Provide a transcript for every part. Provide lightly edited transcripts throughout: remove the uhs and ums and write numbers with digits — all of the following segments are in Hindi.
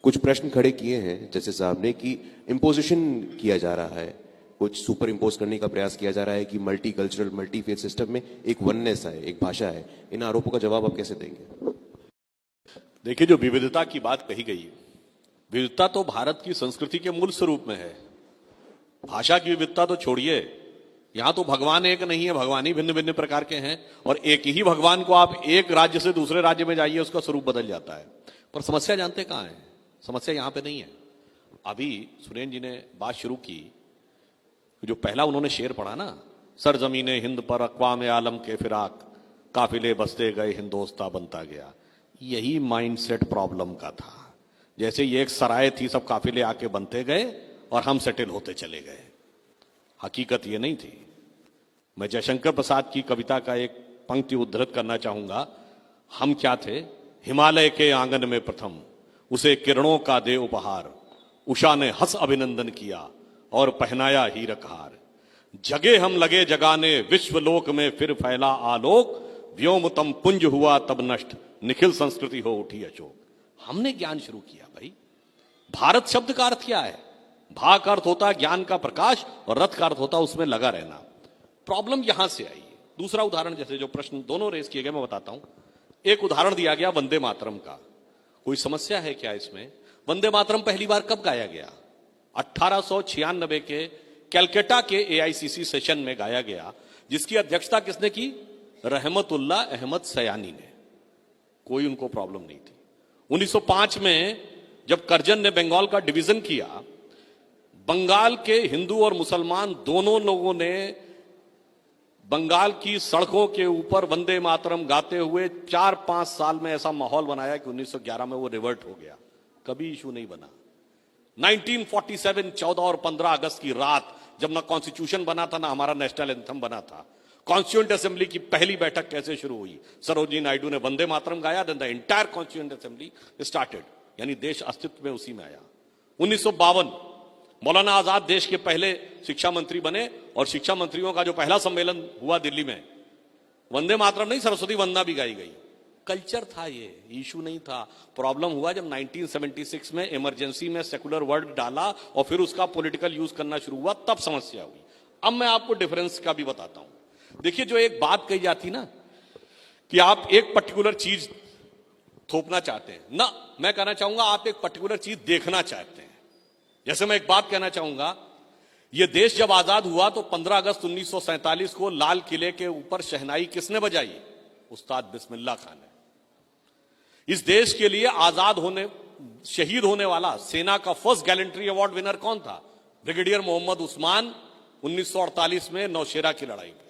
कुछ प्रश्न खड़े किए हैं जैसे साहब ने कि इम्पोजिशन किया जा रहा है, कुछ सुपर इम्पोज करने का प्रयास किया जा रहा है कि multi cultural multi faith system में एक वननेस है, एक भाषा है। इन आरोपों का जवाब आप कैसे देंगे? देखिए, जो विविधता की बात कही गई, विविधता तो भारत की संस्कृति के मूल स्वरूप में है। भाषा की विविधता तो छोड़िए, यहां तो भगवान एक नहीं है, भगवान ही भिन्न भिन्न प्रकार के हैं, और एक ही भगवान को आप एक राज्य से दूसरे राज्य में जाइए उसका स्वरूप बदल जाता है। पर समस्या जानते कहां है? समस्या यहां पे नहीं है। अभी सुरेंद्र जी ने बात शुरू की, जो पहला उन्होंने शेर पढ़ा ना, सरजमीने हिंद पर अक़वाम आलम के फिराक, काफिले बसते गए हिंदोस्ता बनता गया। यही माइंडसेट प्रॉब्लम का था। जैसे ये एक सराय थी, सब काफिले आके बनते गए और हम सेटल होते चले गए। हकीकत ये नहीं थी। मैं जयशंकर प्रसाद की कविता का एक पंक्ति उद्धृत करना चाहूंगा। हम क्या थे? हिमालय के आंगन में प्रथम, उसे किरणों का दे उपहार, उषा ने हंस अभिनंदन किया और पहनाया हीरक हार। जगे हम लगे जगाने विश्वलोक में फिर फैला आलोक, व्योमतम पुंज हुआ तब नष्ट, निखिल संस्कृति हो उठी अशोक। हमने ज्ञान शुरू किया भाई। भारत शब्द का अर्थ क्या है? भा का अर्थ होता है ज्ञान का प्रकाश, और रथ का अर्थ होता है उसमें लगा रहना। प्रॉब्लम यहां से आई। दूसरा उदाहरण, जैसे जो प्रश्न दोनों रेस किए गए, मैं बताता हूं। एक उदाहरण दिया गया वंदे मातरम का। कोई समस्या है क्या इसमें? वंदे मातरम पहली बार कब गाया गया? 1896 के कैलकाटा के एआईसीसी सेशन में गाया गया, जिसकी अध्यक्षता किसने की? रहमतुल्लाह अहमद सयानी ने। कोई उनको प्रॉब्लम नहीं थी। 1905 में जब करजन ने बंगाल का डिवीजन किया, बंगाल के हिंदू और मुसलमान दोनों लोगों ने बंगाल की सड़कों के ऊपर वंदे मातरम गाते हुए 4-5 साल में ऐसा माहौल बनाया कि 1911 में वो रिवर्ट हो गया। कभी इशू नहीं बना। 1947 14 और 15 अगस्त की रात, जब ना कॉन्स्टिट्यूशन बना था ना हमारा नेशनल एंथम बना था, कॉन्स्टिट्यूएंट असेंबली की पहली बैठक कैसे शुरू हुई? सरोजिनी नायडू ने वंदे मातरम गाया, then the entire constituent assembly started, यानी देश अस्तित्व में उसी में आया। 1952 मौलाना आजाद देश के पहले शिक्षा मंत्री बने, और शिक्षा मंत्रियों का जो पहला सम्मेलन हुआ दिल्ली में, वंदे मातरम नहीं, सरस्वती वंदना भी गाई गई। कल्चर था, ये इशू नहीं था। प्रॉब्लम हुआ जब 1976 में इमरजेंसी में सेकुलर वर्ड डाला और फिर उसका पॉलिटिकल यूज करना शुरू हुआ, तब समस्या हुई। अब मैं आपको डिफरेंस का भी बताता हूं। देखिए, जो एक बात कही जाती ना कि आप एक पर्टिकुलर चीज थोपना चाहते हैं ना, मैं कहना चाहूंगा आप एक पर्टिकुलर चीज देखना चाहते हैं। जैसे मैं एक बात कहना चाहूंगा, यह देश जब आजाद हुआ तो 15 अगस्त 1947 को लाल किले के ऊपर शहनाई किसने बजाई? उस्ताद बिस्मिल्लाह खान ने। इस देश के लिए आजाद होने, शहीद होने वाला सेना का फर्स्ट गैलेंट्री अवार्ड विनर कौन था? ब्रिगेडियर मोहम्मद उस्मान, 1948 में नौशेरा की लड़ाई में।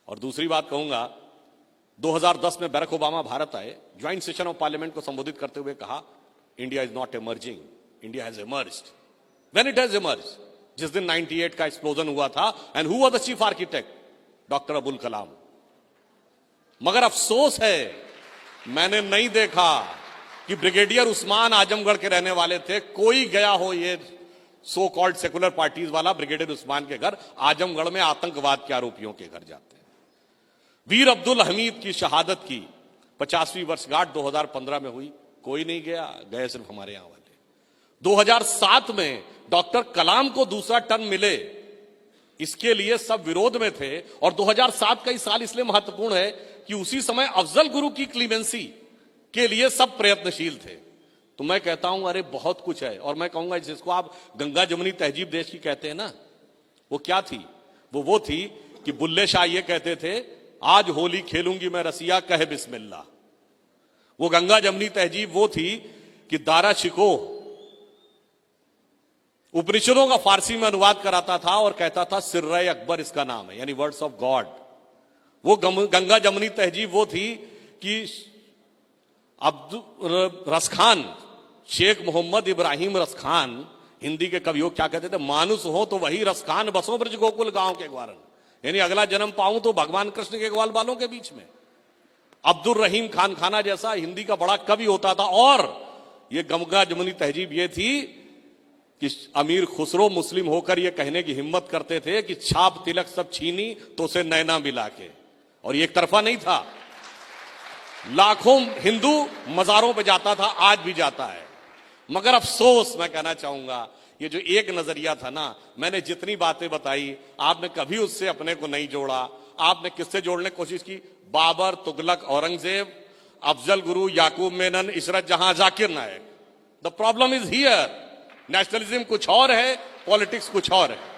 और दूसरी बात कहूंगा, 2010 में बैरक ओबामा भारत आए, ज्वाइंट सेशन ऑफ पार्लियामेंट को संबोधित करते हुए कहा, India is not emerging, India has emerged. When it has emerged, जिस दिन 98 का एक्सप्लोजन हुआ था, and who was the chief architect? Doctor Abul Kalam. मगर अफसोस है, मैंने नहीं देखा कि ब्रिगेडियर उस्मान आजमगढ़ के रहने वाले थे, कोई गया हो ये सो कॉल्ड सेकुलर पार्टीज वाला ब्रिगेडियर उस्मान के घर। आजमगढ़ में आतंकवाद के आरोपियों के घर जाते हैं। वीर अब्दुल हमीद की शहादत की 50वीं वर्षगांठ 2015 में हुई, कोई नहीं गया, गए सिर्फ हमारे यहां वाले। 2007 में डॉक्टर कलाम को दूसरा टर्म मिले, इसके लिए सब विरोध में थे। और 2007 का ही साल इसलिए महत्वपूर्ण है कि उसी समय अफजल गुरु की क्लीमेंसी के लिए सब प्रयत्नशील थे। तो मैं कहता हूं, अरे बहुत कुछ है। और मैं कहूंगा, जिसको आप गंगा जमुनी तहजीब देश की कहते हैं ना, वो क्या थी? वो थी कि बुल्ले शाह ये कहते थे, आज होली खेलूंगी मैं रसिया, कहे बिस्मिल्लाह। वो गंगा जमुनी तहजीब वो थी कि दारा शिको उपनिषदों का फारसी में अनुवाद कराता था और कहता था सिर्रे अकबर इसका नाम है, यानी वर्ड्स ऑफ गॉड। वो गंगा जमुनी तहजीब वो थी कि अब्दुल रसखान, शेख मोहम्मद इब्राहिम रसखान, हिंदी के कवियों क्या कहते थे? मानुस हो तो वही रसखान, बसों ब्रज गोकुल गांव के ग्वारन, यानी अगला जन्म पाऊं तो भगवान कृष्ण के ग्वाल बालों के बीच में। अब्दुल रहीम खान खाना जैसा हिंदी का बड़ा कवि होता था। और ये गंगा जमुनी तहजीब ये थी कि अमीर खुसरो मुस्लिम होकर यह कहने की हिम्मत करते थे कि छाप तिलक सब छीनी तो उसे नैना मिला के। और ये एक तरफा नहीं था, लाखों हिंदू मजारों पे जाता था, आज भी जाता है। मगर अफसोस मैं कहना चाहूंगा, ये जो एक नजरिया था ना, मैंने जितनी बातें बताई आपने कभी उससे अपने को नहीं जोड़ा। आपने किससे जोड़ने की कोशिश की? बाबर, तुगलक, औरंगजेब, अफजल गुरु, याकूब Memon, Ishrat Jahan, Zakir Naik. The problem is here. Nationalism कुछ और है, पॉलिटिक्स कुछ और है।